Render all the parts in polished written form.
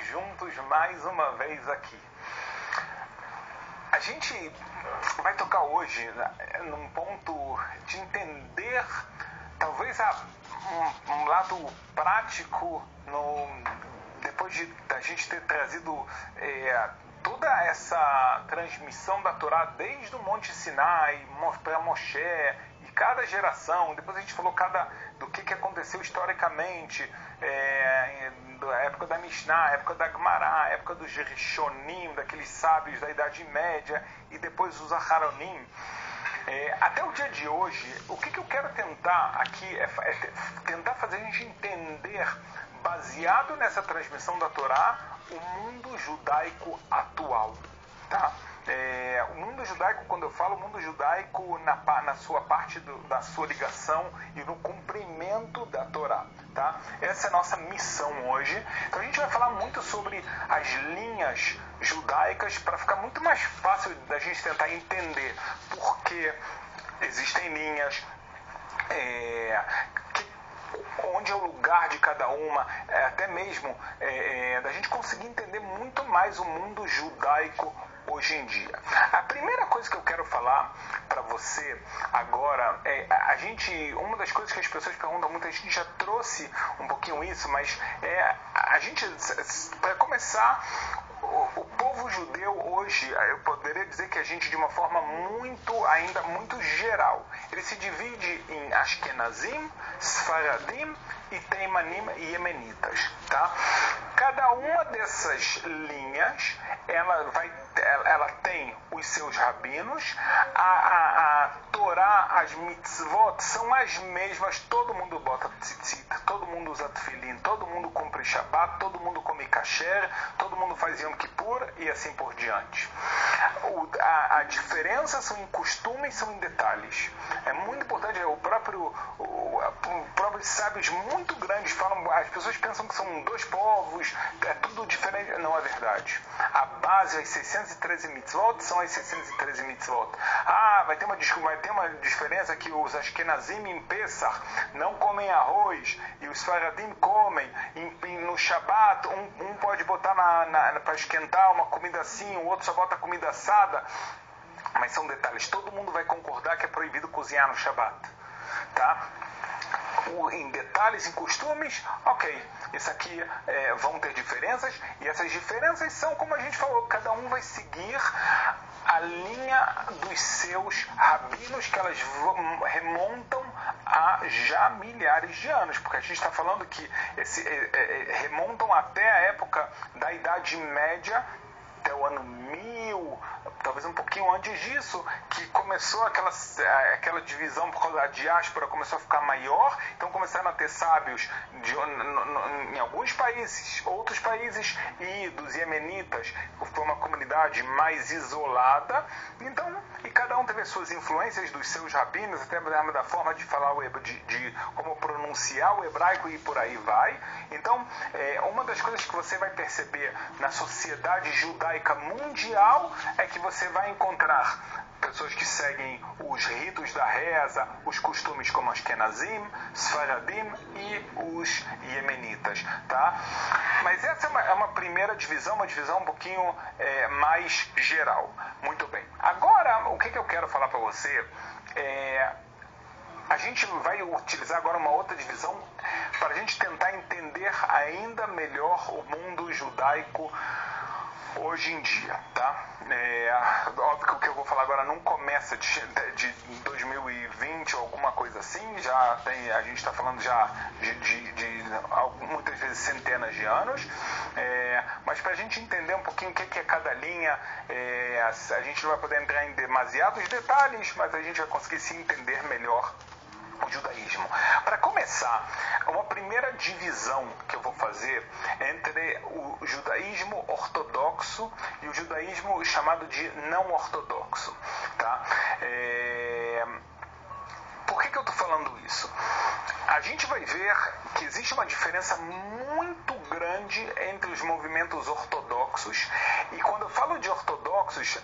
juntos mais uma vez aqui. A gente vai tocar hoje num ponto de entender talvez um lado prático depois da gente ter trazido toda essa transmissão da Torá desde o Monte Sinai para Moshe e cada geração. Depois a gente falou do que aconteceu historicamente, da época da Mishnah, época da Gemara, época dos Rishonim, daqueles sábios da Idade Média, e depois os Aharonim. Até o dia de hoje, o que eu quero tentar aqui é tentar fazer a gente entender, baseado nessa transmissão da Torá, o mundo judaico atual, tá? O mundo judaico, quando eu falo mundo judaico na sua parte da sua ligação e no cumprimento da Torá, tá? Essa é a nossa missão hoje. Então a gente vai falar muito sobre as linhas judaicas para ficar muito mais fácil da gente tentar entender porque existem linhas, onde é o lugar de cada uma, até mesmo da gente conseguir entender muito mais o mundo judaico hoje em dia. A primeira coisa que eu quero falar para você agora uma das coisas que as pessoas perguntam muito, a gente já trouxe um pouquinho isso, mas a gente, para começar, o povo judeu hoje, eu poderia dizer que a gente, de uma forma ainda muito geral, ele se divide em Ashkenazim, Sfaradim e Teimanim e Yemenitas, tá? Cada uma dessas linhas, ela tem os seus rabinos, a Torá, as mitzvot são as mesmas, todo mundo bota tzitzit, todo mundo usa tefilin, todo mundo cumpre Shabbat, todo mundo come kasher, todo mundo faz Yom Kippur e assim por diante. A diferença são em costumes, são em detalhes. É muito importante, próprios sábios muito grandes falam, as pessoas pensam que são dois povos, é tudo diferente. Não é verdade. A base, as 613 mitzvot, são as 613 mitzvot. Vai ter uma diferença que os Ashkenazim em Pesach não comem arroz e os Faradim comem. No Shabbat, um pode botar para esquentar uma comida assim, o outro só bota comida assada. Mas são detalhes. Todo mundo vai concordar que é proibido cozinhar no Shabbat, tá? Em detalhes, em costumes, ok, isso aqui vão ter diferenças, e essas diferenças são, como a gente falou, cada um vai seguir a linha dos seus rabinos, que elas remontam a já milhares de anos, porque a gente está falando que remontam até a época da Idade Média, até o ano 1000, talvez um pouquinho antes disso, que começou aquela divisão por causa da diáspora, começou a ficar maior, então começaram a ter sábios em alguns países, outros países, e dos iemenitas, foi uma comunidade mais isolada, então, e cada um teve as suas influências dos seus rabinos, até da forma de falar de como pronunciar o hebraico e por aí vai. Então, uma das coisas que você vai perceber na sociedade judaica mundial é que você vai encontrar pessoas que seguem os ritos da reza, os costumes como Ashkenazim, Sfaradim e os Yemenitas, tá? Mas essa é uma primeira divisão, uma divisão um pouquinho mais geral. Muito bem. Agora, o que eu quero falar para você a gente vai utilizar agora uma outra divisão para a gente tentar entender ainda melhor o mundo judaico hoje em dia, tá? Óbvio que o que eu vou falar agora não começa de 2020 ou alguma coisa assim, a gente está falando já de muitas vezes centenas de anos, mas para a gente entender um pouquinho o que é cada linha, a gente não vai poder entrar em demasiados detalhes, mas a gente vai conseguir se entender melhor o judaísmo. Para começar, uma primeira divisão que eu vou fazer é entre o judaísmo ortodoxo e o judaísmo chamado de não ortodoxo, tá? Por que eu estou falando isso? A gente vai ver que existe uma diferença muito grande entre os movimentos ortodoxos, e quando eu falo de ortodoxos,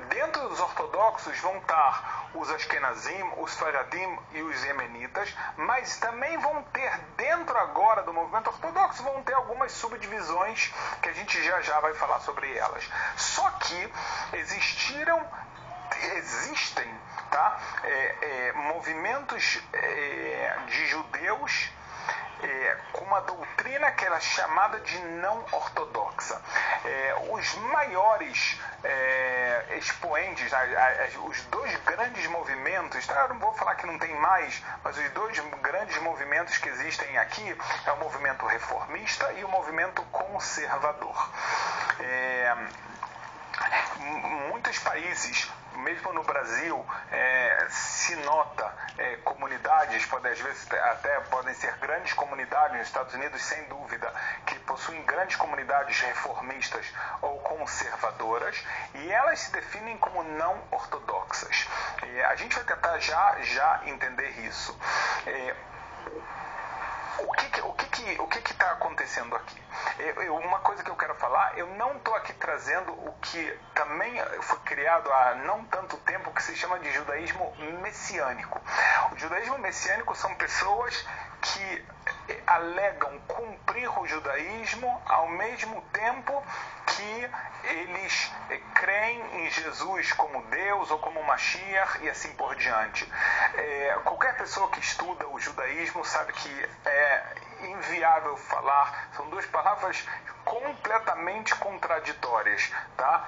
dentro dos ortodoxos vão estar os Ashkenazim, os Faradim e os Yemenitas, mas também vão ter dentro agora do movimento ortodoxo, vão ter algumas subdivisões que a gente já vai falar sobre elas. Só que existem, tá? Movimentos de judeus com uma doutrina que era chamada de não ortodoxa. Os maiores expoentes, os dois grandes movimentos, tá? Eu não vou falar que não tem mais, mas os dois grandes movimentos que existem aqui é o movimento reformista e o movimento conservador. Muitos países, mesmo no Brasil, se nota comunidades, às vezes até podem ser grandes comunidades, nos Estados Unidos sem dúvida, que possuem grandes comunidades reformistas ou conservadoras, e elas se definem como não ortodoxas. A gente vai tentar já entender isso. O que está acontecendo aqui? Uma coisa que eu quero falar, eu não estou aqui trazendo o que também foi criado há não tanto tempo, que se chama de judaísmo messiânico. O judaísmo messiânico são pessoas que alegam cumprir o judaísmo ao mesmo tempo que eles creem em Jesus como Deus ou como Mashiach e assim por diante. Qualquer pessoa que estuda o judaísmo sabe que é inviável falar, são duas palavras completamente contraditórias, tá?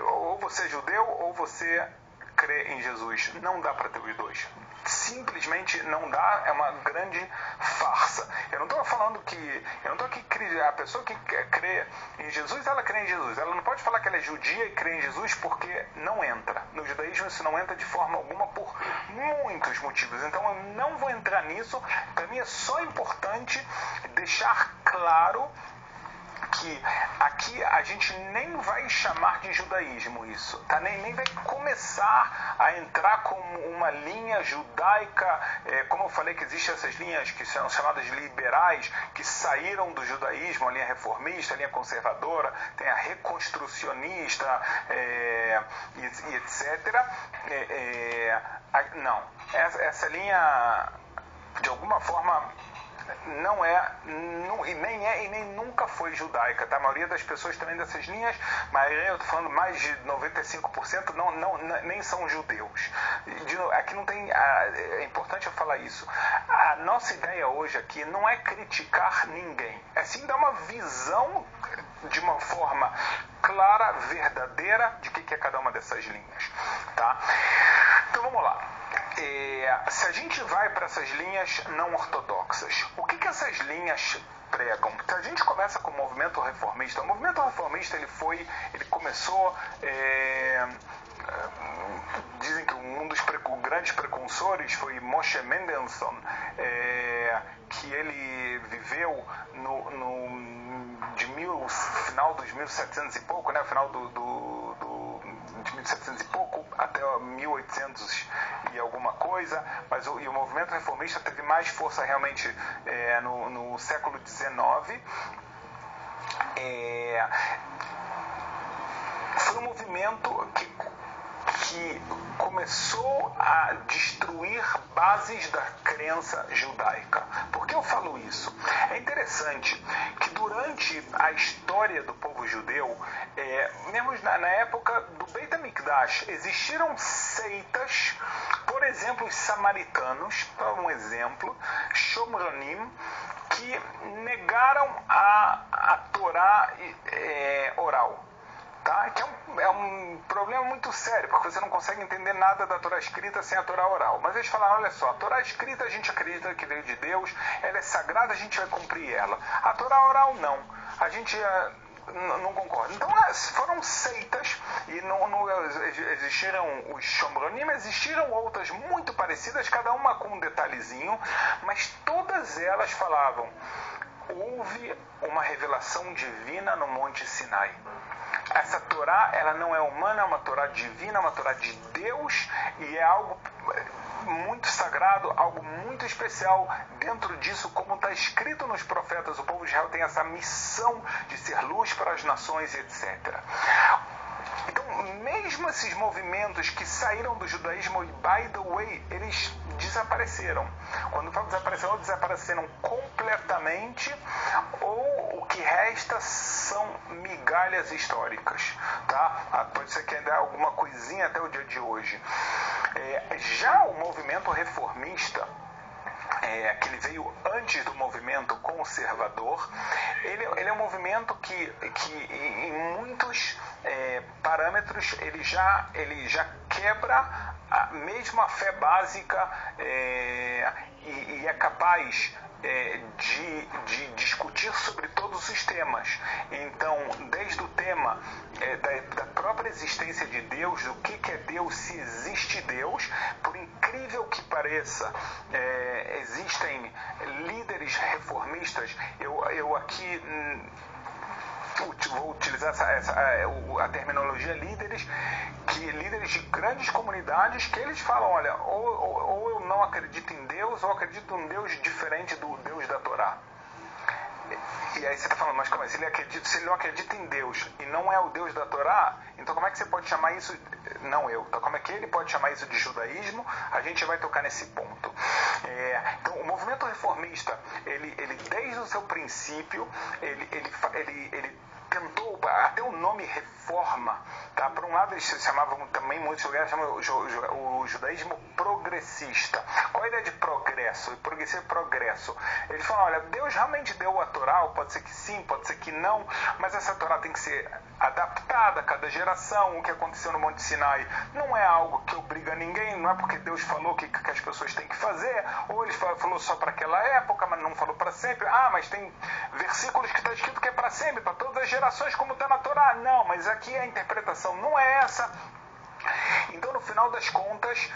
Ou você é judeu ou você crê em Jesus. Não dá para ter os dois. Simplesmente não dá, é uma grande farsa. Eu não estou falando que... Eu não estou aqui... A pessoa que crê em Jesus, ela crê em Jesus. Ela não pode falar que ela é judia e crê em Jesus porque não entra. No judaísmo isso não entra de forma alguma por muitos motivos. Então eu não vou entrar nisso. Para mim é só importante deixar claro que aqui a gente nem vai chamar de judaísmo isso, tá? Nem vai começar a entrar como uma linha judaica, como eu falei que existem essas linhas que são chamadas liberais, que saíram do judaísmo, a linha reformista, a linha conservadora, tem a reconstrucionista e etc. Não, essa linha de alguma forma não é, e nem nunca foi judaica, tá? A maioria das pessoas também dessas linhas, mas eu estou falando mais de 95%, nem são judeus. Aqui não tem, é importante eu falar isso. A nossa ideia hoje aqui não é criticar ninguém, é sim dar uma visão de uma forma clara, verdadeira, de que é cada uma dessas linhas, tá? Então vamos lá. Se a gente vai para essas linhas não ortodoxas, o que essas linhas pregam? Então, a gente começa com o movimento reformista. O movimento reformista ele começou, dizem que um dos grandes precursores foi Moshe Mendelssohn, que ele viveu final dos 1700 e pouco, né? Final de 1700 e pouco até 1800 e alguma coisa, mas o movimento reformista teve mais força realmente no século XIX. Foi um movimento que começou a destruir bases da crença judaica. Por que eu falo isso? É interessante que durante a história do povo judeu, mesmo na época do Beit HaMikdash, existiram seitas, por exemplo, os samaritanos, para um exemplo, Shomronim, que negaram a Torá oral. Tá? Que é um problema muito sério, porque você não consegue entender nada da Torá escrita sem a Torá oral. Mas eles falaram, olha só, a Torá escrita a gente acredita que veio de Deus, ela é sagrada, a gente vai cumprir ela. A Torá oral não, a gente não concorda. Então foram seitas, e não existiram os Shomronim, existiram outras muito parecidas, cada uma com um detalhezinho, mas todas elas falavam, houve uma revelação divina no Monte Sinai. essa Torá, ela não é humana, é uma Torá divina, é uma Torá de Deus, e é algo muito sagrado, algo muito especial. Dentro disso, como está escrito nos profetas, o povo de Israel tem essa missão de ser luz para as nações, etc. Então, mesmo esses movimentos que saíram do judaísmo, e by the way, eles desapareceram. Quando eu falo desapareceram, desapareceram completamente, ou o que resta são migalhas históricas, tá? Pode ser que ainda há alguma coisinha até o dia de hoje. Já o movimento reformista, que ele veio antes do movimento conservador, ele é um movimento que em muitos parâmetros ele já quebra mesmo a fé básica, e é capaz de discutir sobre todos os temas. Então, desde o tema da própria existência de Deus, do que é Deus, se existe Deus, por incrível que pareça, existem líderes reformistas. Eu aqui vou utilizar a terminologia líderes de grandes comunidades, que eles falam, olha, ou eu não acredito em Deus, ou acredito em um Deus diferente do Deus da Torá. E aí você está falando, mas como é? Se ele não acredita em Deus e não é o Deus da Torá, então como é que você pode chamar isso? Não eu. Então como é que ele pode chamar isso de judaísmo? A gente vai tocar nesse ponto. Então o movimento reformista, ele desde o seu princípio, ele tentou, até o nome reforma, tá? Por um lado eles se chamavam também, muitos lugares chamam o judaísmo progressista. Qual a ideia de progresso? Progresso. Eles falam, olha, Deus realmente deu a Torá, pode ser que sim, pode ser que não, mas essa Torá tem que ser adaptada a cada geração. O que aconteceu no Monte Sinai não é algo que obriga ninguém, não é porque Deus falou o que as pessoas têm que fazer, ou ele falou só para aquela época, mas não falou para sempre. Mas tem versículos que está escrito que é para sempre, para todas as gerações, como está na Torá. Não, mas aqui a interpretação não é essa. Então, no final das contas,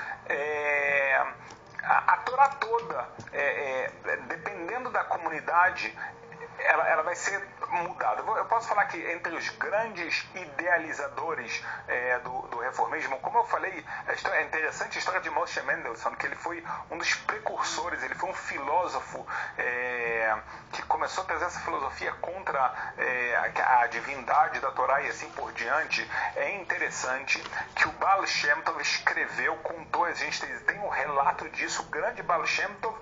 a Torá toda, dependendo da comunidade, ela vai ser mudada. Eu posso falar que entre os grandes idealizadores do reformismo, como eu falei, é interessante a história de Moshe Mendelssohn, que ele foi um dos precursores, ele foi um filósofo que começou a trazer essa filosofia contra a divindade da Torá e assim por diante. É interessante que o Baal Shem Tov escreveu, contou, a gente tem um relato disso, o grande Baal Shem Tov,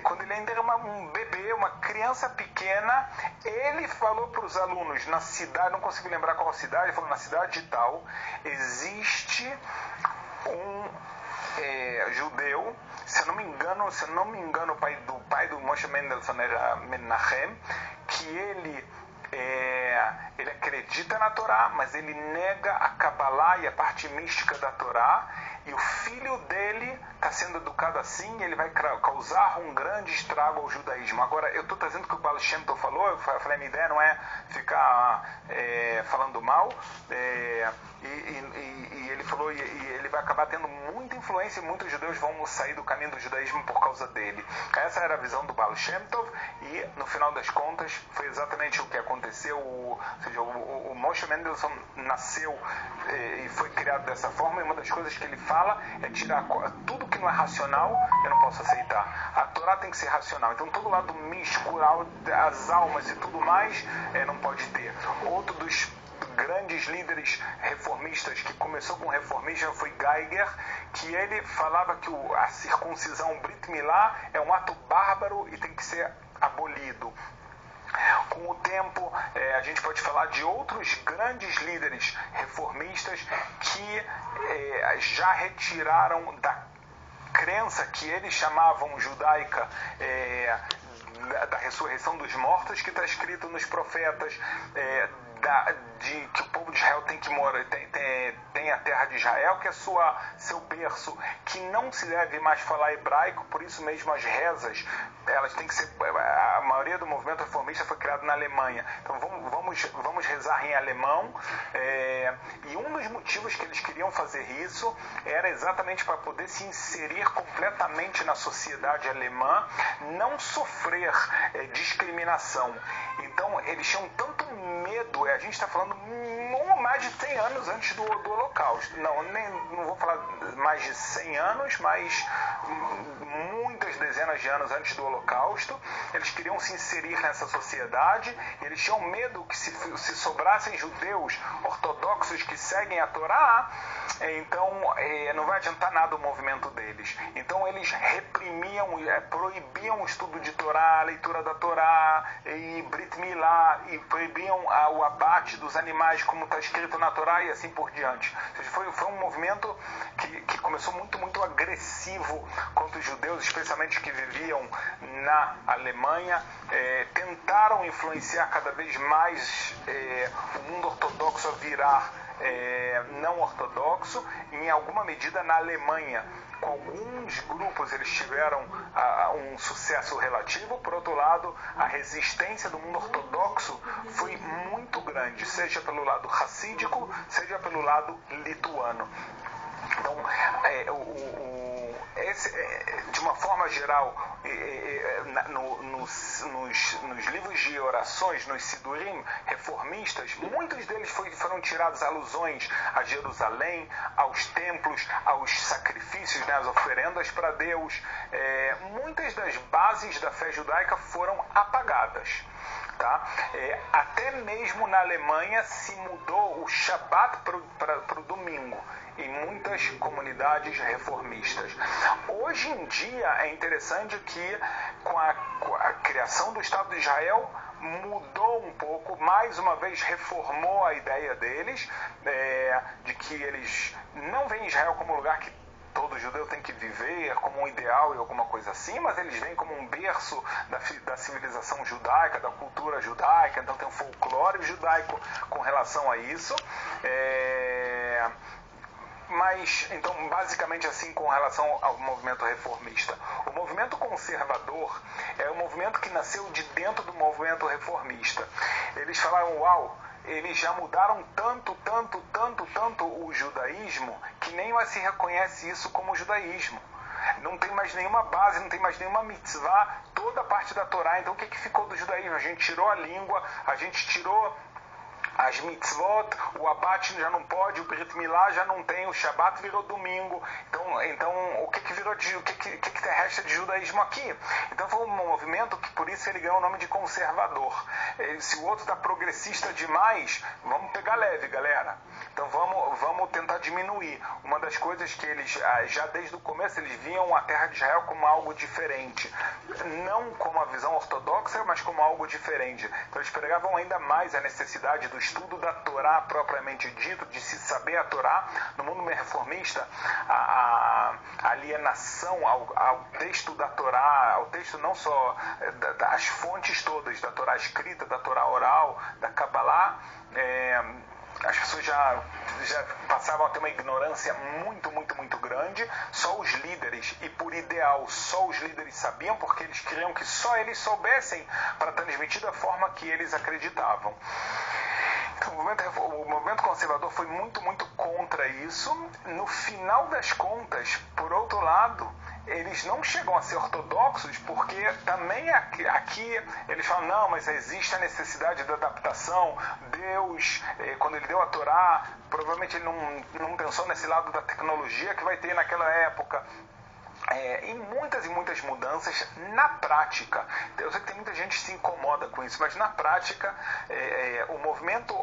quando ele ainda era um bebê, uma criança pequena, ele falou para os alunos na cidade, não consigo lembrar qual cidade, ele falou, na cidade de tal, existe um judeu, se eu não me engano, o pai do Moshe Mendelssohn era Menachem, que ele acredita na Torá, mas ele nega a Kabbalah e a parte mística da Torá, e o filho dele está sendo educado assim, e ele vai causar um grande estrago ao judaísmo. Agora, eu estou trazendo o que o Baal Shem Tov falou, eu falei, a minha ideia não é ficar falando mal, e ele falou, e ele vai acabar tendo muita influência, e muitos judeus vão sair do caminho do judaísmo por causa dele. Essa era a visão do Baal Shem Tov, e no final das contas foi exatamente o que aconteceu. Ou seja, o Moshe Mendelssohn nasceu e foi criado dessa forma, e uma das coisas que ele fala é tirar tudo que não é racional, eu não posso aceitar. A Torá tem que ser racional, então todo lado místico, as almas e tudo mais, não pode ter. Outro dos grandes líderes reformistas que começou com o reformismo foi Geiger, que ele falava que a circuncisão Brit Milá é um ato bárbaro e tem que ser abolido. Com o tempo, a gente pode falar de outros grandes líderes reformistas que já retiraram da crença que eles chamavam judaica da ressurreição dos mortos, que está escrito nos profetas, de que o povo de Israel tem que morar, tem a terra de Israel, que é seu berço, que não se deve mais falar hebraico, por isso mesmo as rezas, elas têm que ser, a maioria do movimento reformista foi criado na Alemanha, então vamos rezar em alemão, e um dos motivos que eles queriam fazer isso era exatamente para poder se inserir completamente na sociedade alemã, não sofrer discriminação. Então eles tinham tanto medo, a gente está falando mais de 100 anos antes do Holocausto, não vou falar mais de 100 anos, mas muitas dezenas de anos antes do Holocausto, eles queriam se inserir nessa sociedade, eles tinham medo que se sobrassem judeus ortodoxos que seguem a Torá, então não vai adiantar nada o movimento deles. Então eles reprimiam, proibiam o estudo de Torá, a leitura da Torá, e Brit Milá, e proibiam o abate dos animais como está escrito na Torá e assim por diante. Foi um movimento que começou muito agressivo contra os judeus, especialmente que viviam na Alemanha. Tentaram influenciar cada vez mais o mundo ortodoxo a virar não ortodoxo, em alguma medida na Alemanha. Com alguns grupos eles tiveram um sucesso relativo, por outro lado, a resistência do mundo ortodoxo foi muito grande, seja pelo lado racídico, seja pelo lado lituano. Então, de uma forma geral, nos livros de orações, nos Sidurim reformistas, muitos deles foram tirados alusões a Jerusalém, aos templos, aos sacrifícios, as oferendas para Deus. Muitas das bases da fé judaica foram apagadas. Tá? Até mesmo na Alemanha se mudou o Shabat para o domingo, em muitas comunidades reformistas. Hoje em dia é interessante que com a criação do Estado de Israel mudou um pouco, mais uma vez reformou a ideia deles, de que eles não veem Israel como um lugar que todo judeu tem que viver como um ideal e alguma coisa assim, mas eles veem como um berço da civilização judaica, da cultura judaica, então tem um folclore judaico com relação a isso. Mas, então, basicamente assim com relação ao movimento reformista. O movimento conservador é um movimento que nasceu de dentro do movimento reformista. Eles falaram, uau, eles já mudaram tanto o judaísmo que nem mais se reconhece isso como judaísmo. Não tem mais nenhuma base, não tem mais nenhuma mitzvah, toda a parte da Torá. Então o que ficou do judaísmo? A gente tirou a língua, a gente tirou as mitzvot, o abate já não pode, o Brit Milá já não tem, o Shabat virou domingo. Então o que resta de judaísmo aqui? Então foi um movimento que por isso ele ganhou o nome de conservador. Se o outro está progressista demais, vamos pegar leve, galera. Então vamos tentar diminuir. Uma das coisas que eles, já desde o começo, eles viam a terra de Israel como algo diferente. Não como a visão ortodoxa, mas como algo diferente. Então eles pregavam ainda mais a necessidade do estudo da Torá propriamente dito, de se saber a Torá. No mundo reformista, a alienação ao texto da Torá, ao texto não só das fontes todas, da Torá escrita, da Torá oral, da Kabbalah, as pessoas já passavam a ter uma ignorância muito grande. Só os líderes, e por ideal só os líderes sabiam, porque eles queriam que só eles soubessem para transmitir da forma que eles acreditavam. Então, o movimento conservador foi muito contra isso. No final das contas, por outro lado, eles não chegam a ser ortodoxos, porque também aqui eles falam, não, mas existe a necessidade da adaptação. Deus, quando ele deu a Torá, provavelmente ele não pensou nesse lado da tecnologia que vai ter naquela época. E muitas mudanças na prática. Eu sei que tem muita gente que se incomoda com isso, mas na prática o movimento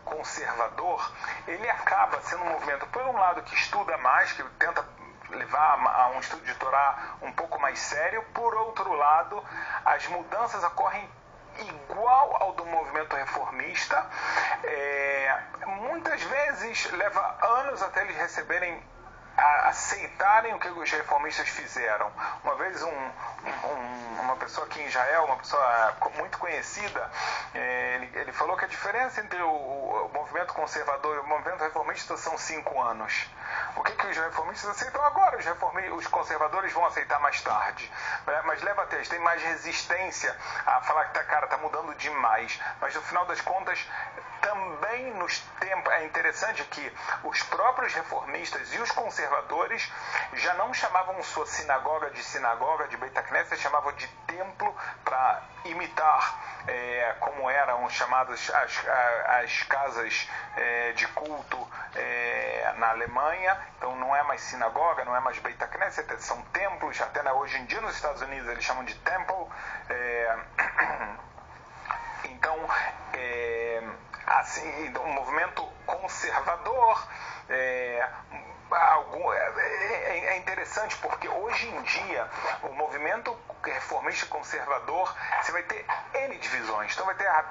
conservador, ele acaba sendo um movimento, por um lado, que estuda mais, que tenta levar a um estudo de Torá um pouco mais sério. Por outro lado, as mudanças ocorrem igual ao do movimento reformista. Muitas vezes leva anos até eles receberem aceitarem o que os reformistas fizeram. Uma vez uma pessoa aqui em Israel, uma pessoa muito conhecida, ele falou que a diferença entre o movimento conservador e o movimento reformista são 5 anos. O que os reformistas aceitam agora? Os conservadores vão aceitar mais tarde. Mas leva até, eles têm mais resistência a falar que está mudando demais. Mas no final das contas, também nos tempos, é interessante que os próprios reformistas e os conservadores já não chamavam sua sinagoga de Beit HaKnesset, chamavam de templo para imitar como eram chamadas as casas de culto na Alemanha. Então não é mais sinagoga, não é mais Beit HaKnesset, são templos. Até hoje em dia nos Estados Unidos eles chamam de temple. Então, assim, um movimento conservador é interessante porque hoje em dia o movimento reformista conservador, você vai ter N divisões. Então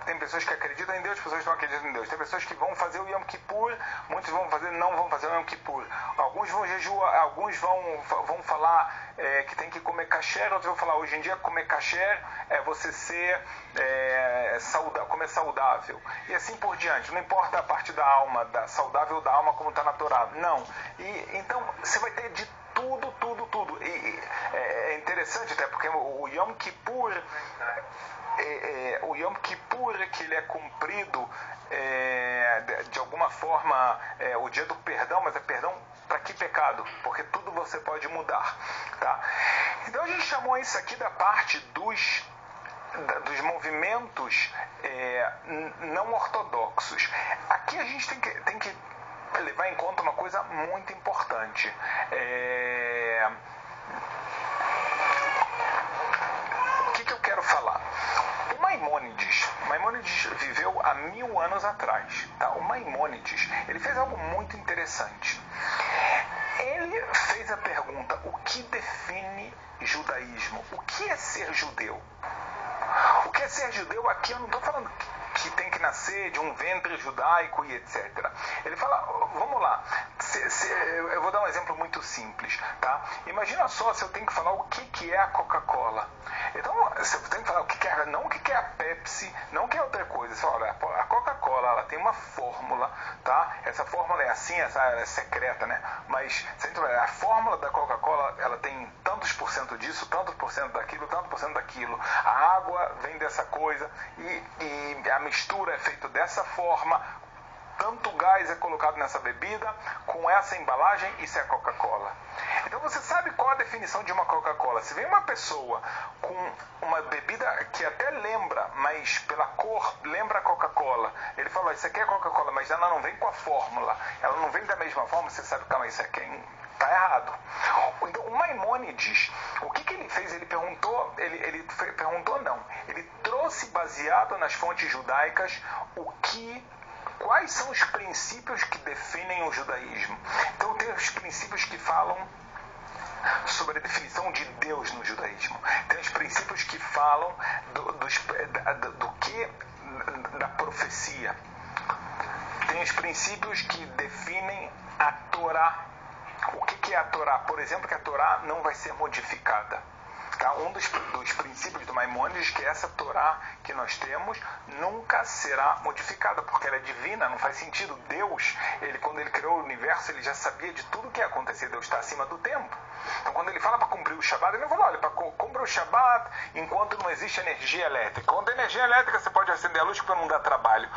tem pessoas que acreditam em Deus, pessoas que não acreditam em Deus. Tem pessoas que vão fazer o Yom Kippur, muitos não vão fazer o Yom Kippur. Alguns vão jejuar, alguns vão falar que tem que comer kasher, outros vão falar hoje em dia comer kasher é você ser comer saudável. E assim por diante. Não importa a parte da alma, saudável da alma como está na Torá. Não. Então você vai ter de tudo. E é interessante até porque o Yom Kippur, que ele é cumprido de alguma forma, o dia do perdão, mas é perdão para que pecado? Porque tudo você pode mudar. Tá? Então a gente chamou isso aqui da parte dos movimentos não ortodoxos. Aqui a gente tem que levar em conta uma coisa muito importante. O que eu quero falar? O Maimônides viveu há 1000 anos atrás. Tá? O Maimônides, ele fez algo muito interessante. Ele fez a pergunta: o que define judaísmo? O que é ser judeu? O que é ser judeu aqui, eu não estou falando que tem que nascer de um ventre judaico e etc. Ele fala, vamos lá, eu vou dar um exemplo muito simples, tá? Imagina só se eu tenho que falar o que é a Coca-Cola. Então, você tem que falar não o que é a Pepsi, não o que é outra coisa. Você fala, a Coca-Cola, ela tem uma fórmula, tá? Essa fórmula é assim, ela é secreta, né? Mas a fórmula da Coca-Cola, ela tem tantos por cento disso, tantos por cento daquilo, tanto por cento daquilo. A água vem dessa coisa e a mistura é feita dessa forma. Tanto gás é colocado nessa bebida, com essa embalagem, isso é Coca-Cola. Então você sabe qual a definição de uma Coca-Cola. Se vem uma pessoa com uma bebida que até lembra, mas pela cor lembra a Coca-Cola, ele fala, isso aqui é Coca-Cola, mas ela não vem com a fórmula, ela não vem da mesma forma, você sabe, calma, isso aqui está errado. Então o Maimônides, o que ele fez? Ele trouxe, baseado nas fontes judaicas, quais são os princípios que definem o judaísmo. Então tem os princípios que falam sobre a definição de Deus no judaísmo. Tem os princípios que falam da profecia. Tem os princípios que definem a Torá. O que é a Torá? Por exemplo, que a Torá não vai ser modificada. Tá? Um dos princípios do Maimônides, que essa Torá que nós temos nunca será modificada, porque ela é divina, não faz sentido. Deus, quando ele criou o universo, ele já sabia de tudo que ia acontecer. Deus está acima do tempo. Então quando ele fala para cumprir o Shabat, ele não fala, olha, para cumprir o Shabat enquanto não existe energia elétrica. Quando tem energia elétrica, você pode acender a luz para não dar trabalho.